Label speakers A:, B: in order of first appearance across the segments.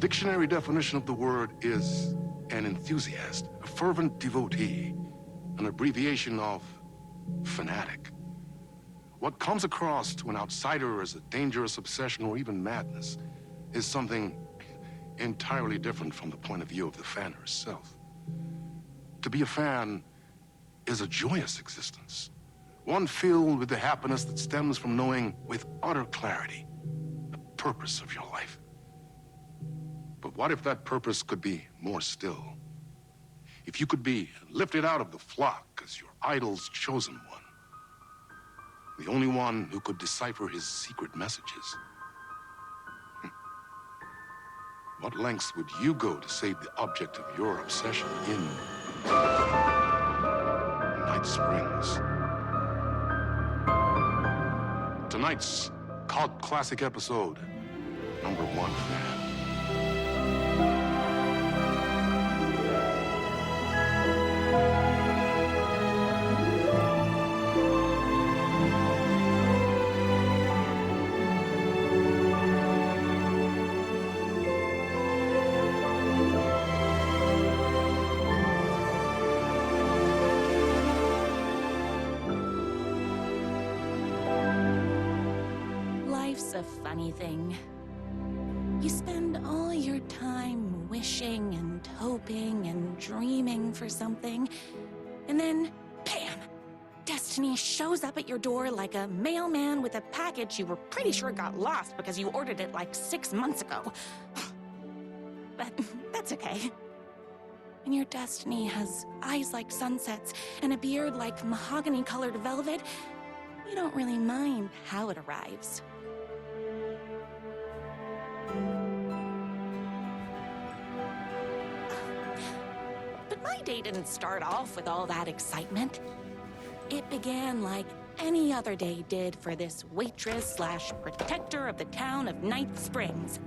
A: dictionary definition of the word is an enthusiast, a fervent devotee, an abbreviation of fanatic. What comes across to an outsider as a dangerous obsession or even madness is something entirely different from the point of view of the fan herself. To be a fan is a joyous existence, one filled with the happiness that stems from knowing with utter clarity the purpose of your life. But what if that purpose could be more still? If you could be lifted out of the flock as your idol's chosen one, the only one who could decipher his secret messages. What lengths would you go to save the object of your obsession in Night Springs? Tonight's cult classic episode, #1 fan.
B: Life's a funny thing. You spend all your time wishing and hoping and dreaming for something, and then, bam! Destiny shows up at your door like a mailman with a package you were pretty sure got lost because you ordered it like 6 months ago. But that's okay. And your destiny has eyes like sunsets and a beard like mahogany-colored velvet. You don't really mind how it arrives. But my day didn't start off with all that excitement. It began like any other day did for this waitress/protector of the town of Night Springs.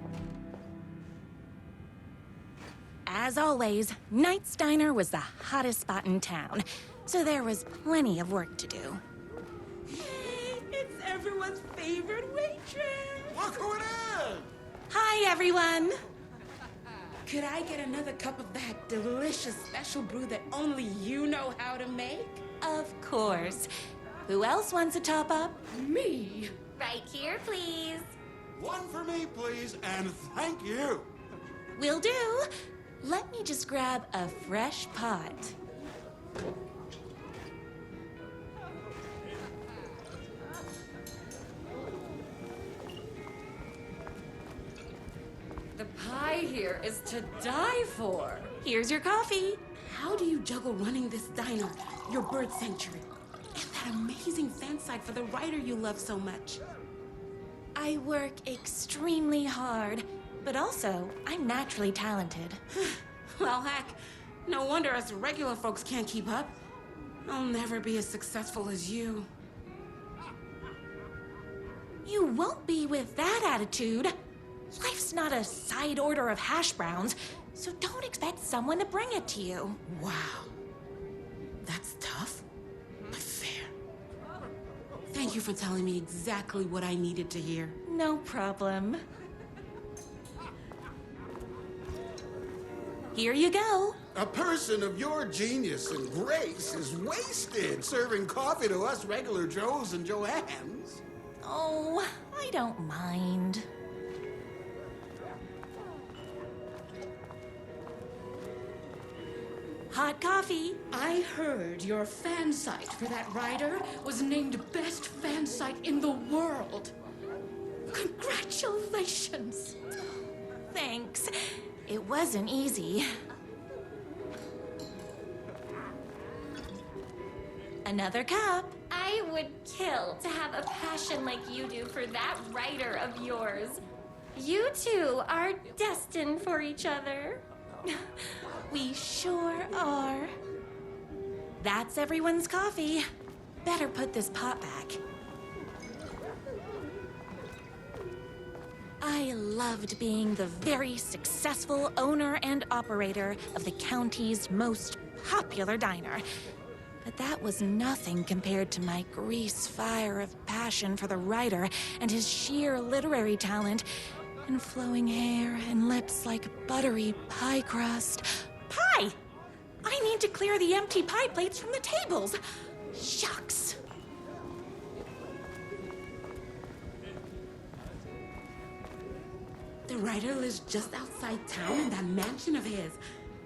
B: As always, Night's Diner was the hottest spot in town, so there was plenty of work to do.
C: Hey, it's everyone's favorite waitress.
D: Look who it is!
B: Hi, everyone!
C: Could I get another cup of that delicious special brew that only you know how to make?
B: Of course. Who else wants a top-up?
C: Me?
B: Right here, please.
D: One for me, please, and thank you.
B: Will do. Let me just grab a fresh pot.
C: The pie here is to die for.
B: Here's your coffee.
C: How do you juggle running this diner, your bird sanctuary, and that amazing fan site for the writer you love so much?
B: I work extremely hard, but also I'm naturally talented.
C: Well, heck, no wonder us regular folks can't keep up. I'll never be as successful as you.
B: You won't be with that attitude. Life's not a side order of hash browns, so don't expect someone to bring it to you.
C: Wow. That's tough, but fair. Thank you for telling me exactly what I needed to hear.
B: No problem. Here you go.
D: A person of your genius and grace is wasted serving coffee to us regular Joes and Joannes.
B: Oh, I don't mind. Hot coffee.
C: I heard your fan site for that writer was named best fan site in the world. Congratulations.
B: Thanks. It wasn't easy. Another cup.
E: I would kill to have a passion like you do for that writer of yours. You two are destined for each other.
B: We sure are. That's everyone's coffee. Better put this pot back. I loved being the very successful owner and operator of the county's most popular diner. But that was nothing compared to my grease fire of passion for the writer and his sheer literary talent, and flowing hair and lips like buttery pie crust. Pie! I need to clear the empty pie plates from the tables. Shucks.
C: The writer lives just outside town in that mansion of his.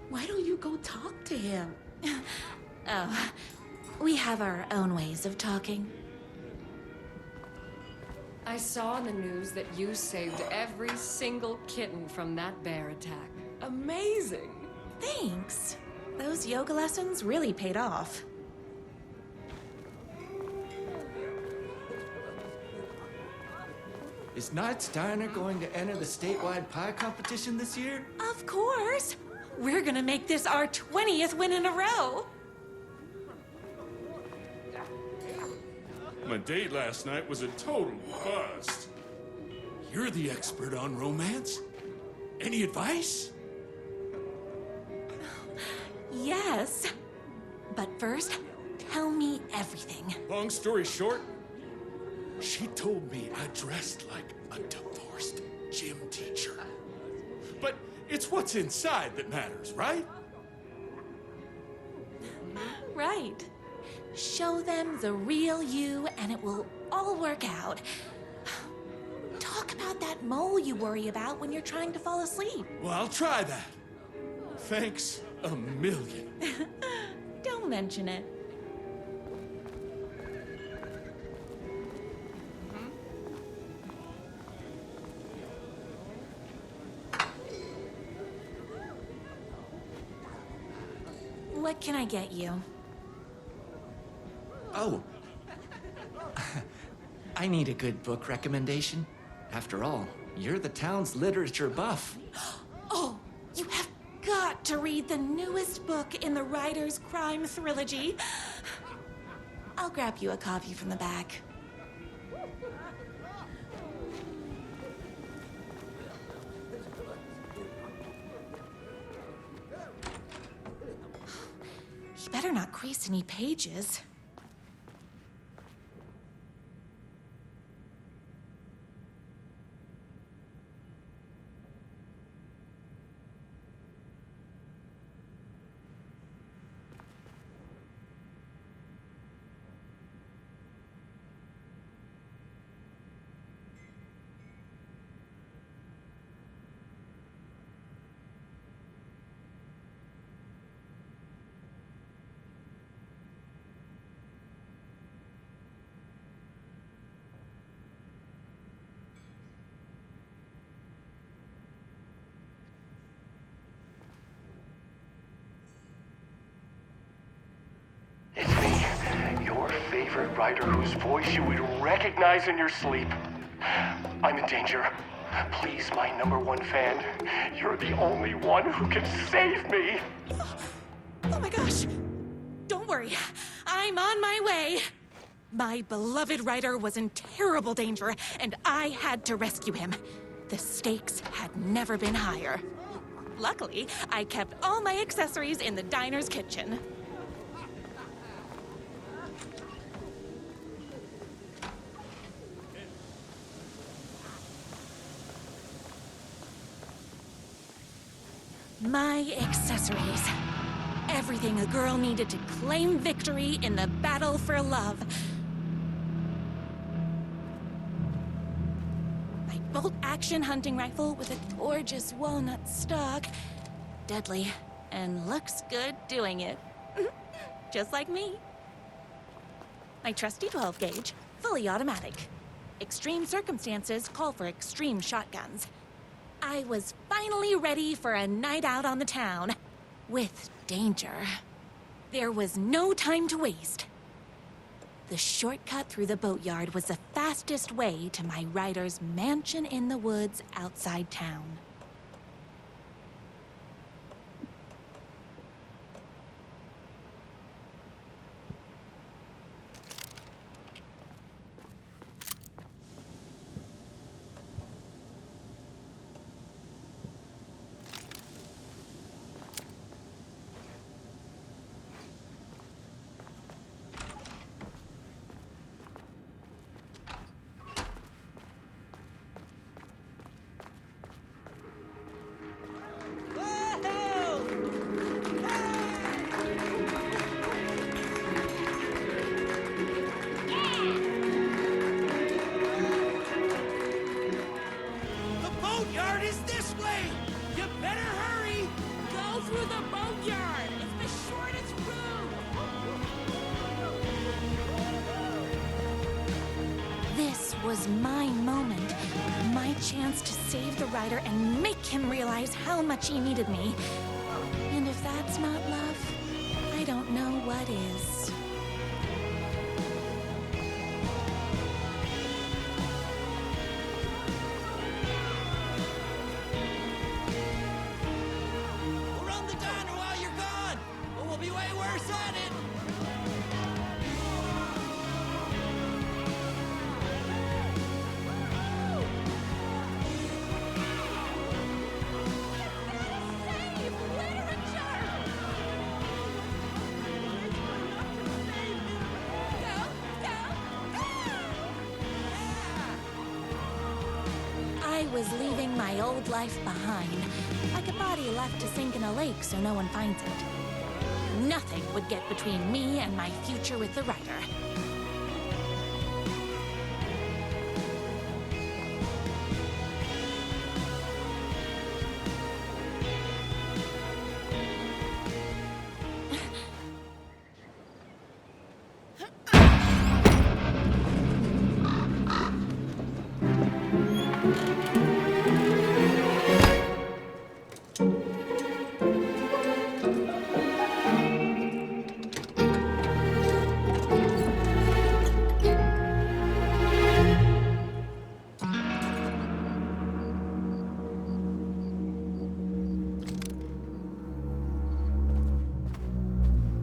C: Why don't you go talk to him?
B: Oh, we have our own ways of talking.
F: I saw in the news that you saved every single kitten from that bear attack. Amazing!
B: Thanks. Those yoga lessons really paid off.
G: Is Knight's Diner going to enter the statewide pie competition this year?
B: Of course. We're gonna make this our 20th win in a row.
H: My date last night was a total bust.
D: You're the expert on romance. Any advice?
B: Yes. But first, tell me everything.
H: Long story short,
D: She told me I dressed like a divorced gym teacher.
H: but it's what's inside that matters, right?
B: Right. Show them the real you and it will all work out. Talk about that mole you worry about when you're trying to fall asleep.
H: Well, I'll try that. Thanks a million.
B: Don't mention it. What can I get you?
G: Oh. I need a good book recommendation. After all, you're the town's literature buff.
B: Oh, you have got to read the newest book in the Writer's Crime Trilogy. I'll grab you a copy from the back. You better not crease any pages.
I: It's me, your favorite writer whose voice you would recognize in your sleep. I'm in danger. Please, my number one fan, you're the only one who can save me.
B: Oh my gosh! Don't worry, I'm on my way. My beloved writer was in terrible danger, and I had to rescue him. The stakes had never been higher. Luckily, I kept all my accessories in the diner's kitchen. My accessories. Everything a girl needed to claim victory in the battle for love. My bolt-action hunting rifle with a gorgeous walnut stock. Deadly, and looks good doing it. Just like me. My trusty 12-gauge, fully automatic. Extreme circumstances call for extreme shotguns. I was finally ready for a night out on the town. With danger. There was no time to waste. The shortcut through the boatyard was the fastest way to my writer's mansion in the woods outside town. was my moment, my chance to save the writer and make him realize how much he needed me. And if that's not love, I don't know what is.
G: We'll run the diner while you're gone, or we'll be way worse at it.
B: I was leaving my old life behind, like a body left to sink in a lake so no one finds it. Nothing would get between me and my future with the writer.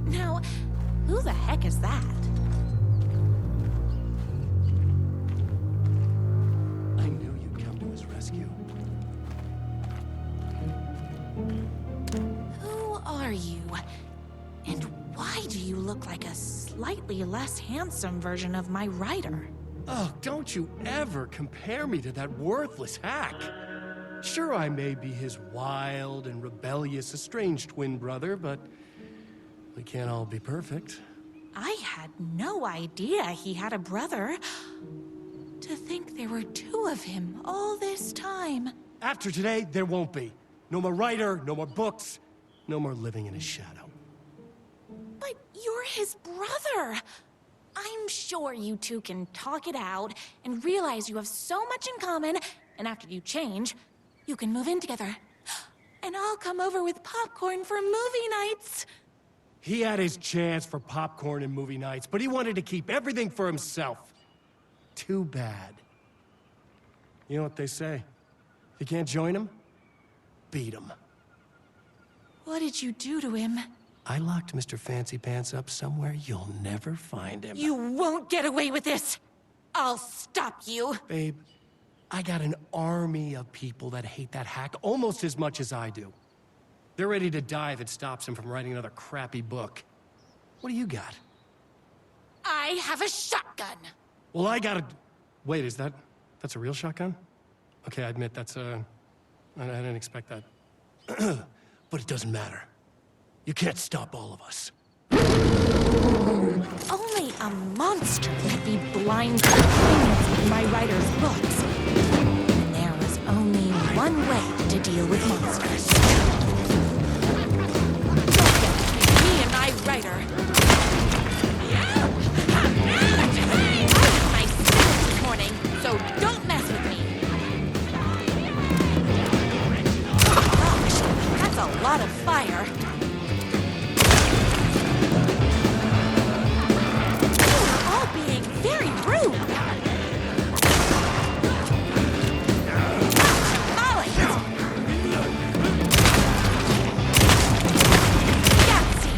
B: Now, who the heck is that?
I: I knew you'd come to his rescue.
B: Who are you? And why do you look like a slightly less handsome version of my writer?
I: Oh, don't you ever compare me to that worthless hack. Sure, I may be his wild and rebellious estranged twin brother, but we can't all be perfect.
B: I had no idea he had a brother. To think there were two of him all this time.
I: After today, there won't be. No more writer, no more books, no more living in his shadow.
B: But you're his brother. I'm sure you two can talk it out and realize you have so much in common, and after you change, you can move in together. And I'll come over with popcorn for movie nights.
I: He had his chance for popcorn and movie nights, but he wanted to keep everything for himself. Too bad. You know what they say? If you can't join him, beat him.
B: What did you do to him?
I: I locked Mr. Fancy Pants up somewhere you'll never find him.
B: You won't get away with this. I'll stop you.
I: Babe, I got an army of people that hate that hack almost as much as I do. They're ready to die if it stops him from writing another crappy book. What do you got?
B: I have a shotgun.
I: Well, I got a... Wait, that's a real shotgun? Okay, I admit I didn't expect that. But it doesn't matter. You can't stop all of us.
B: Only a monster could be blind to the brilliance of my writer's books. And there was only one way to deal with monsters. Me and my writer. I my skills this morning, so don't mess with me. Gosh, that's a lot of fire. You're all being very rude. Molly! Yahtzee!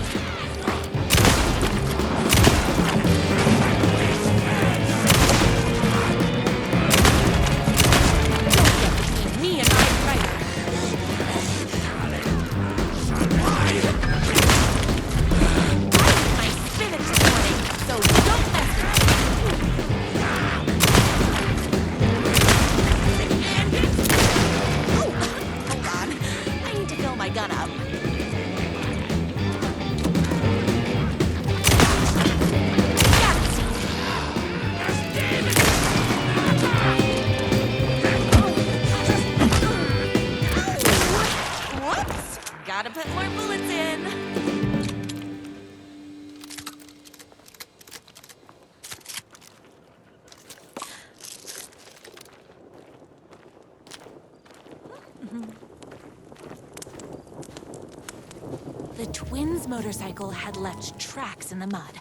B: Wynn's motorcycle had left tracks in the mud.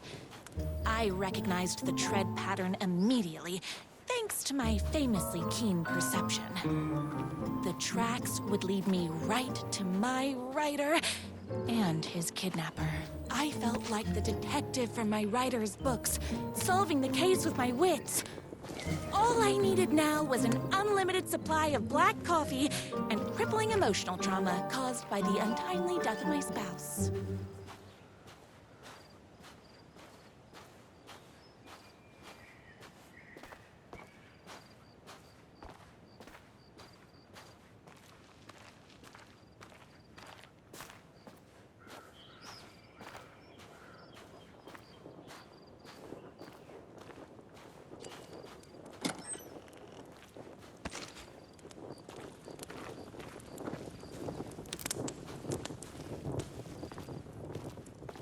B: I recognized the tread pattern immediately, thanks to my famously keen perception. The tracks would lead me right to my rider and his kidnapper. I felt like the detective from my writer's books, solving the case with my wits. All I needed now was an unlimited supply of black coffee and crippling emotional trauma caused by the untimely death of my spouse.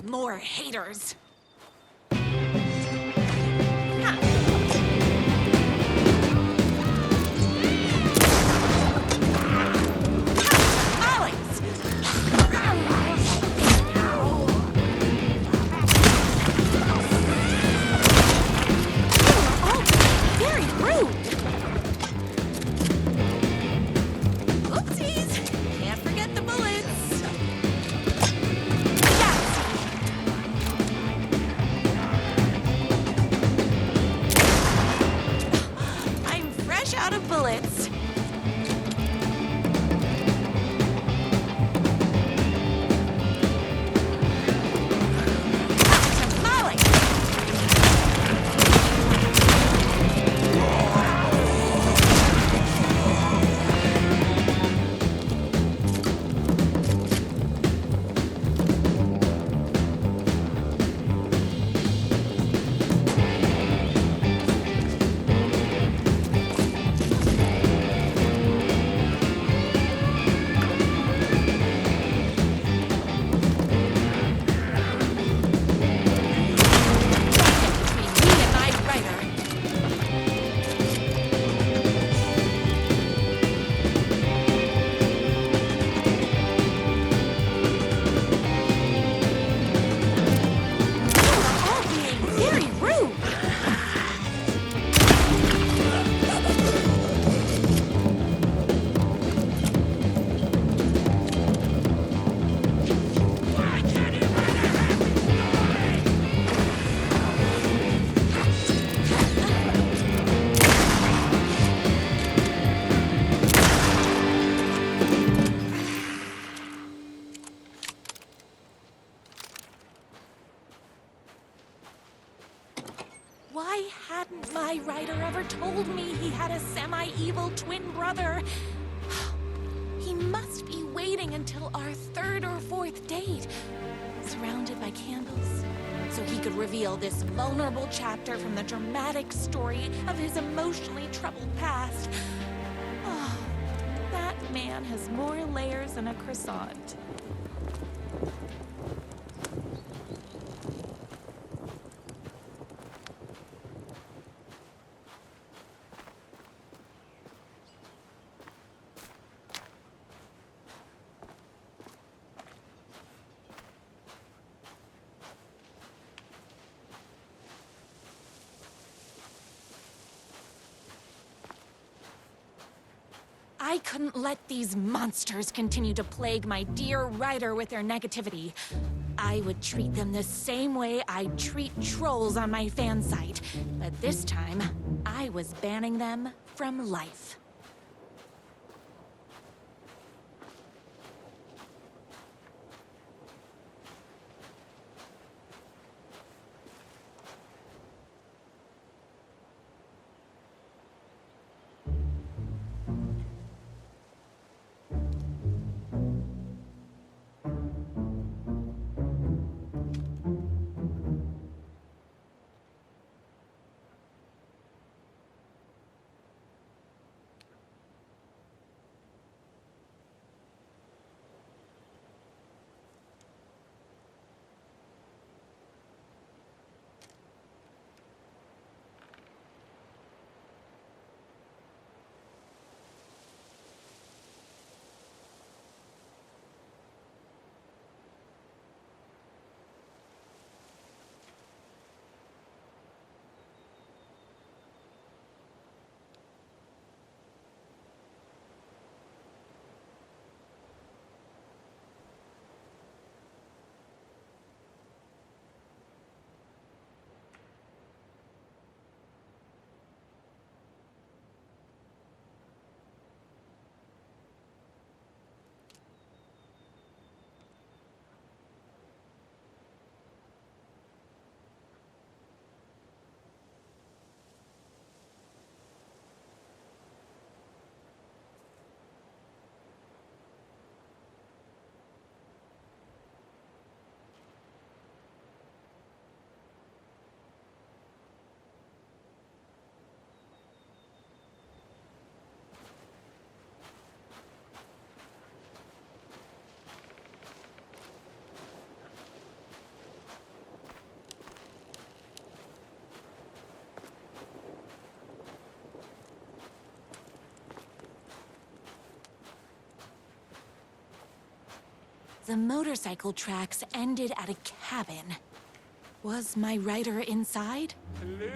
B: More haters. Bullets. Why hadn't my writer ever told me he had a semi-evil twin brother? He must be waiting until our third or fourth date, surrounded by candles, so he could reveal this vulnerable chapter from the dramatic story of his emotionally troubled past. Oh, that man has more layers than a croissant. I couldn't let these monsters continue to plague my dear writer with their negativity. I would treat them the same way I'd treat trolls on my fan site, but this time, I was banning them from life. The motorcycle tracks ended at a cabin. Was my rider inside?
I: Hello?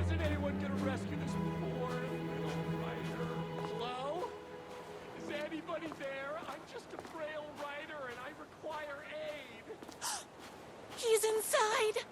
I: Isn't anyone gonna rescue this poor little rider? Hello? Is anybody there? I'm just a frail rider and I require aid.
B: He's inside!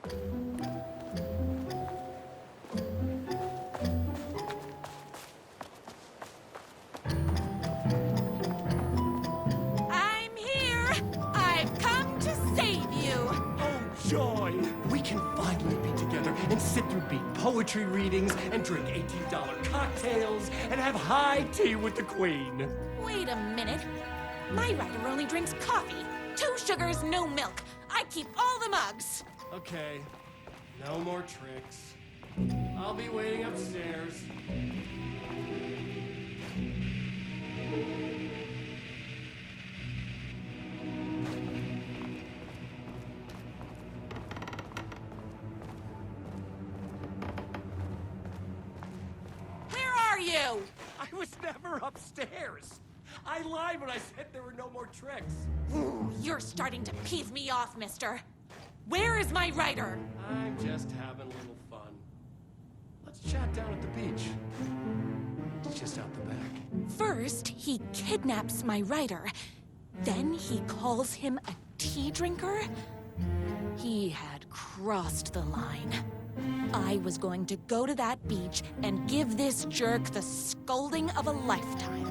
B: I'm here! I've come to save you!
I: Oh, joy! We can finally be together and sit through beat poetry readings and drink $18 cocktails and have high tea with the queen.
B: Wait a minute. My rider only drinks coffee. 2 sugars, no milk. I keep all the mugs.
I: Okay, no more tricks. I'll be waiting upstairs.
B: Where are you?
I: I was never upstairs. I lied when I said there were no more tricks.
B: Ooh, you're starting to piss me off, mister. Where is my rider?
I: I'm just having a little fun. Let's chat down at the beach. It's just out the back.
B: First, he kidnaps my rider. Then he calls him a tea drinker. He had crossed the line. I was going to go to that beach and give this jerk the scolding of a lifetime.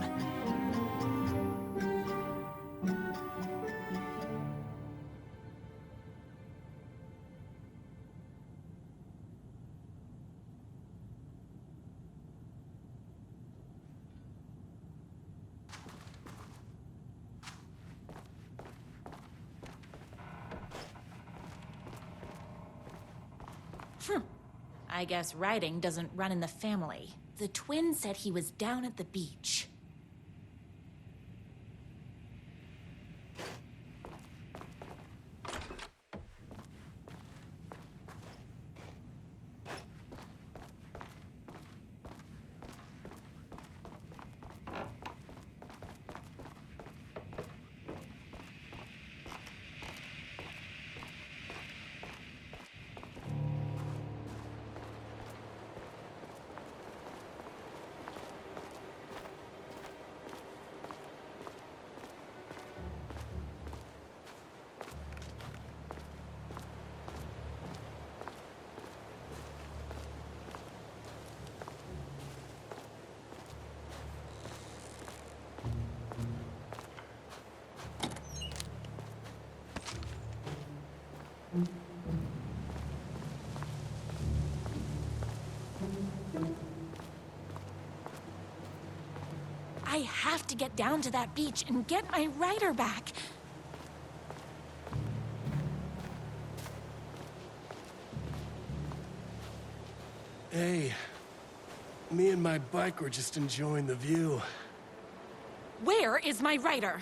B: I guess riding doesn't run in the family. The twin said he was down at the beach. I have to get down to that beach and get my rider back.
I: Hey, me and my bike were just enjoying the view.
B: Where is my rider?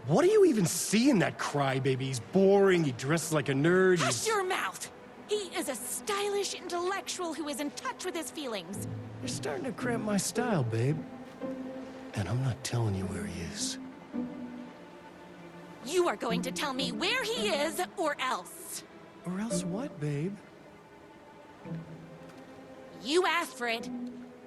I: What do you even see in that crybaby? He's boring, he dresses like a nerd.
B: Hush your mouth! He is a stylish intellectual who is in touch with his feelings.
I: You're starting to cramp my style, babe. And I'm not telling you where he is.
B: You are going to tell me where he is, or else.
I: Or else what, babe?
B: You asked for it.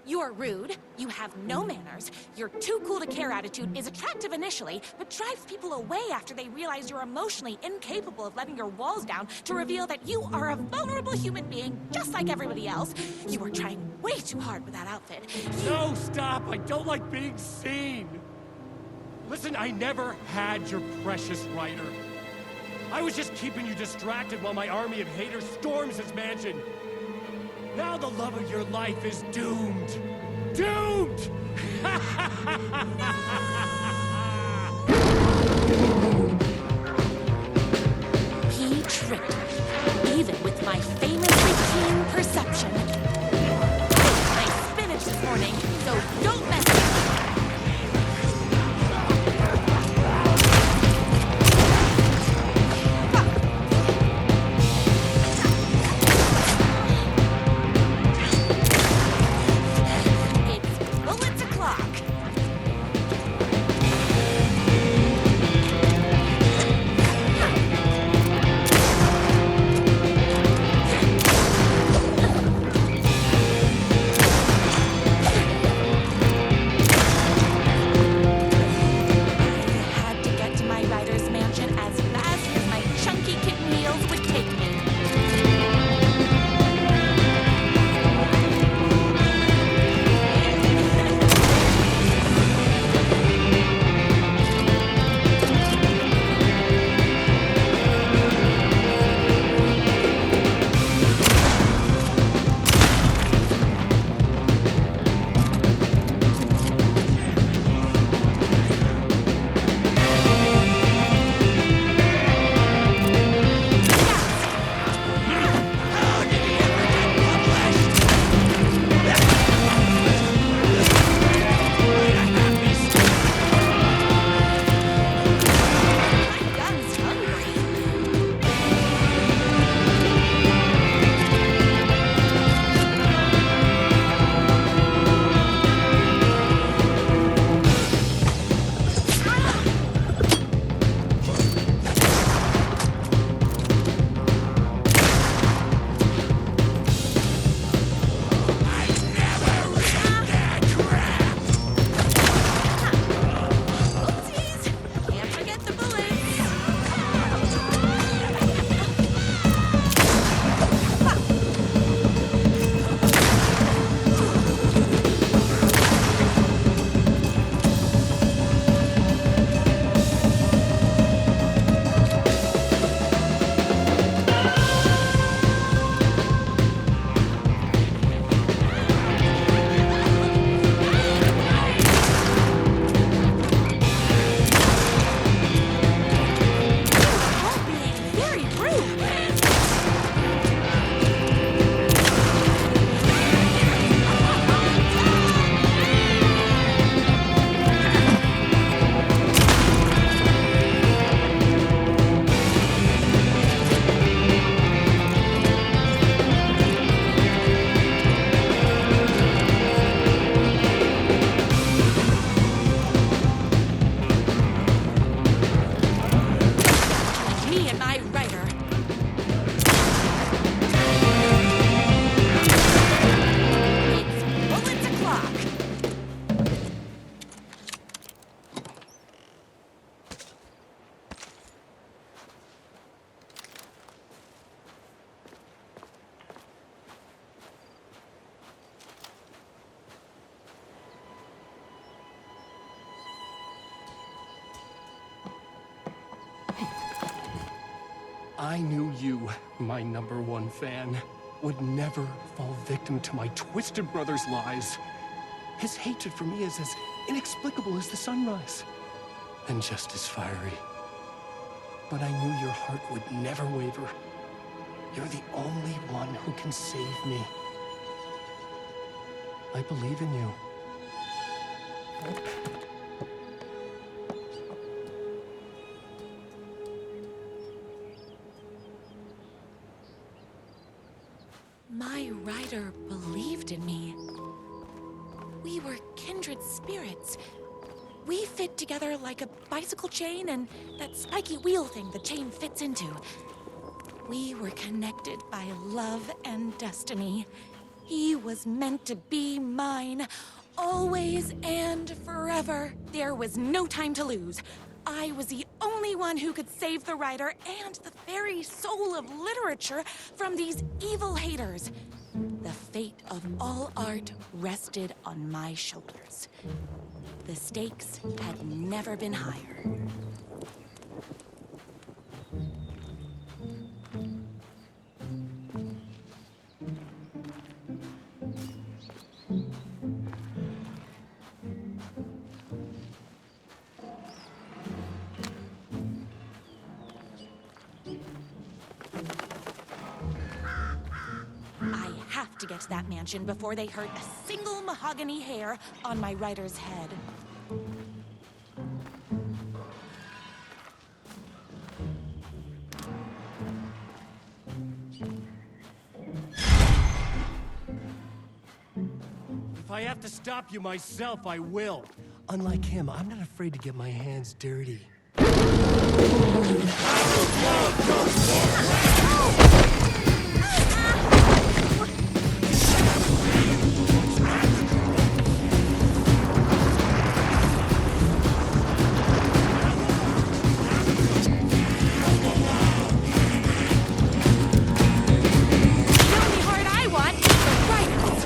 B: You're rude, you have no manners, your too cool to care attitude is attractive initially, but drives people away after they realize you're emotionally incapable of letting your walls down to reveal that you are a vulnerable human being just like everybody else. You are trying way too hard with that outfit.
I: No, stop! I don't like being seen! Listen, I never had your precious rider. I was just keeping you distracted while my army of haters storms his mansion. Now the love of your life is doomed! Doomed!
B: He tricked me, even with my famously keen perception. I ate spinach this morning, so don't mess with me. It's bullets o'clock.
H: I knew you, my #1 fan, would never fall victim to my twisted brother's lies. His hatred for me is as inexplicable as the sunrise, and just as fiery. But I knew your heart would never waver. You're the only one who can save me. I believe in you.
B: My writer believed in me. We were kindred spirits. We fit together like a bicycle chain and that spiky wheel thing the chain fits into. We were connected by love and destiny. He was meant to be mine, always and forever. There was no time to lose. I was the only one who could save the writer and the very soul of literature from these evil haters. The fate of all art rested on my shoulders. The stakes had never been higher. I have to get to that mansion before they hurt a single mahogany hair on my writer's head.
H: If I have to stop you myself, I will. Unlike him, I'm not afraid to get my hands dirty.
B: The only heart I want is the writer's.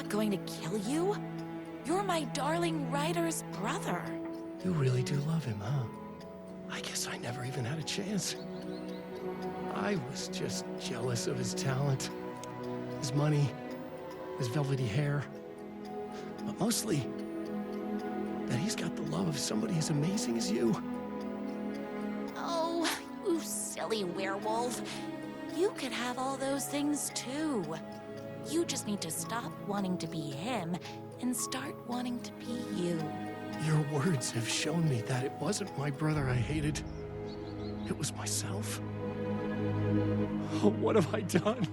B: going to kill you? You're my darling writer's brother.
H: You really do love him, huh? I guess I never even had a chance. I was just jealous of his talent, his money, his velvety hair. But mostly, that he's got the love of somebody as amazing as you.
B: Oh, you silly werewolf. You could have all those things too. You just need to stop wanting to be him and start wanting to be you.
H: Your words have shown me that it wasn't my brother I hated. It was myself. Oh, what have I done?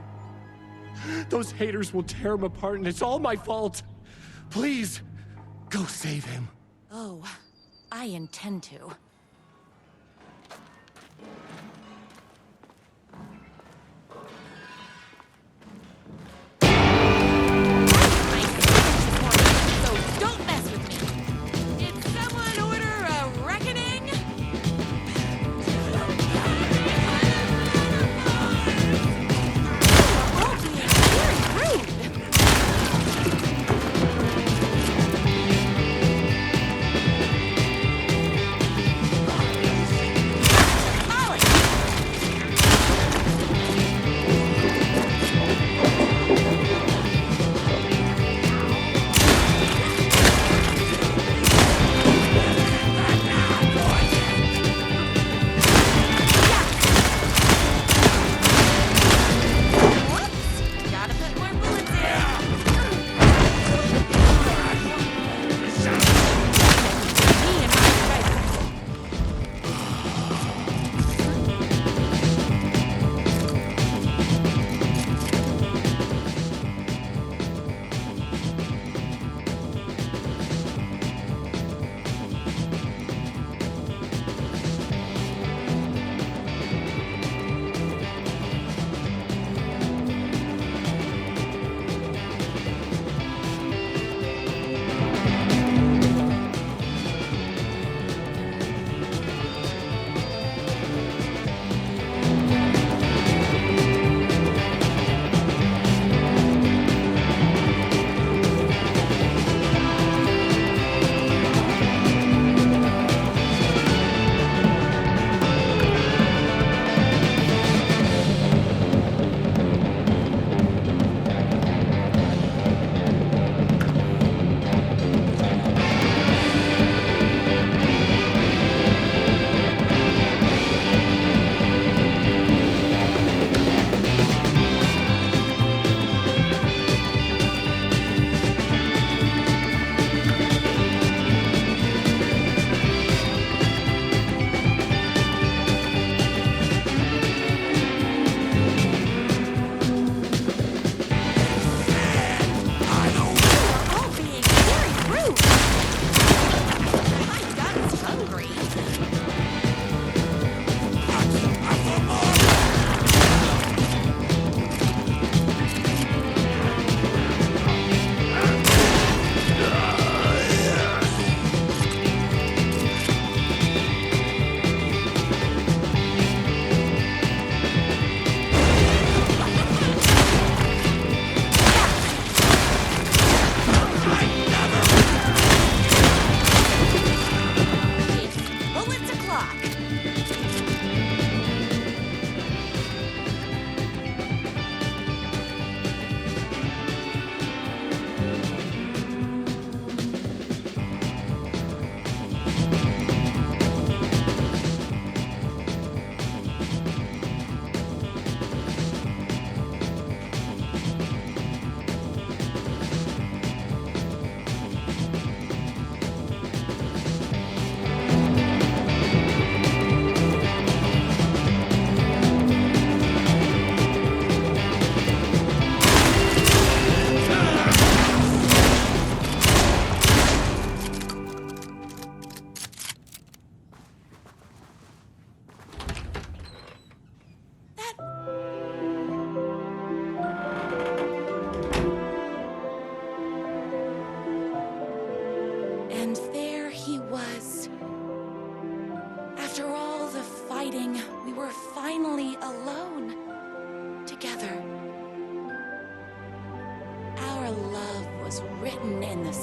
H: Those haters will tear him apart, and it's all my fault. Please, go save him.
B: Oh, I intend to. So don't mess with me. Did someone order a reckoning? Oh, being very rude.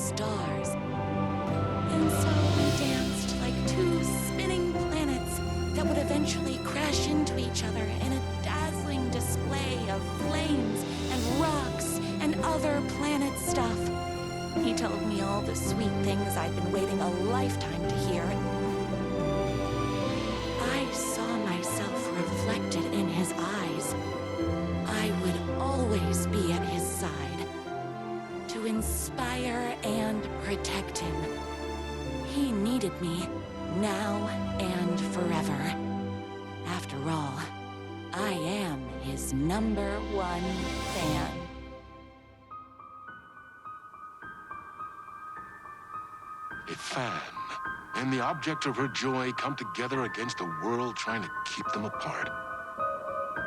B: stars. And so we danced like two spinning planets that would eventually crash into each other in a dazzling display of flames and rocks and other planet stuff. He told me all the sweet things I'd been waiting a lifetime to hear. I saw myself reflected in his eyes. I would always be at his side, to inspire and protect him. He needed me, now and forever. After all, I am his #1 fan.
A: A fan and the object of her joy come together against a world trying to keep them apart.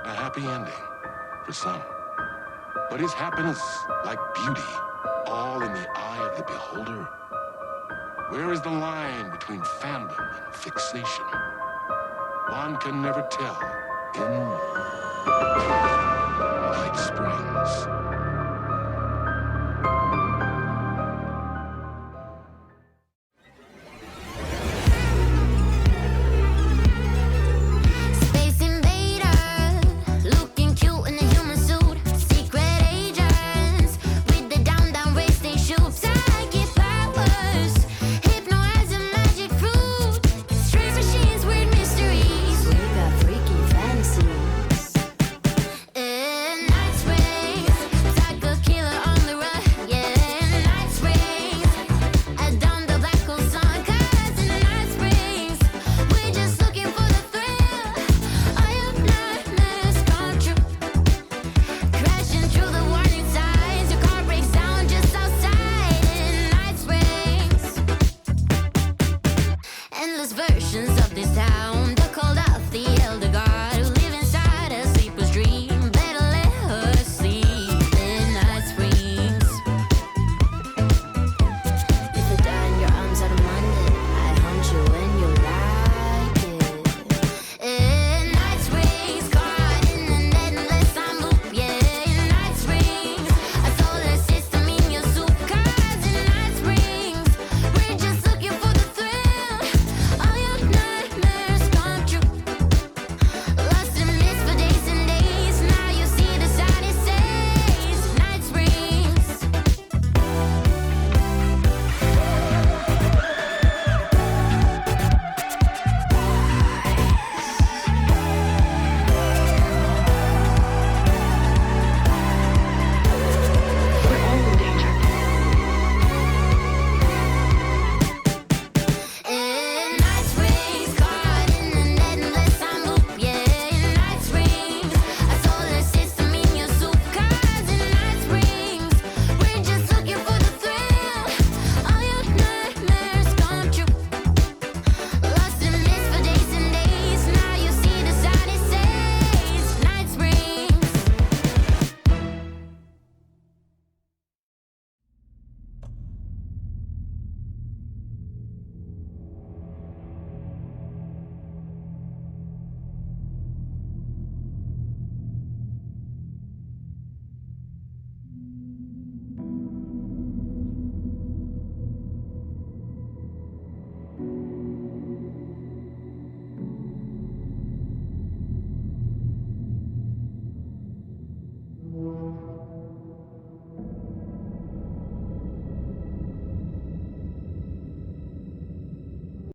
A: A happy ending for some. But is happiness, like beauty, all in the eye of the beholder? Where is the line between fandom and fixation? One can never tell in Night Springs.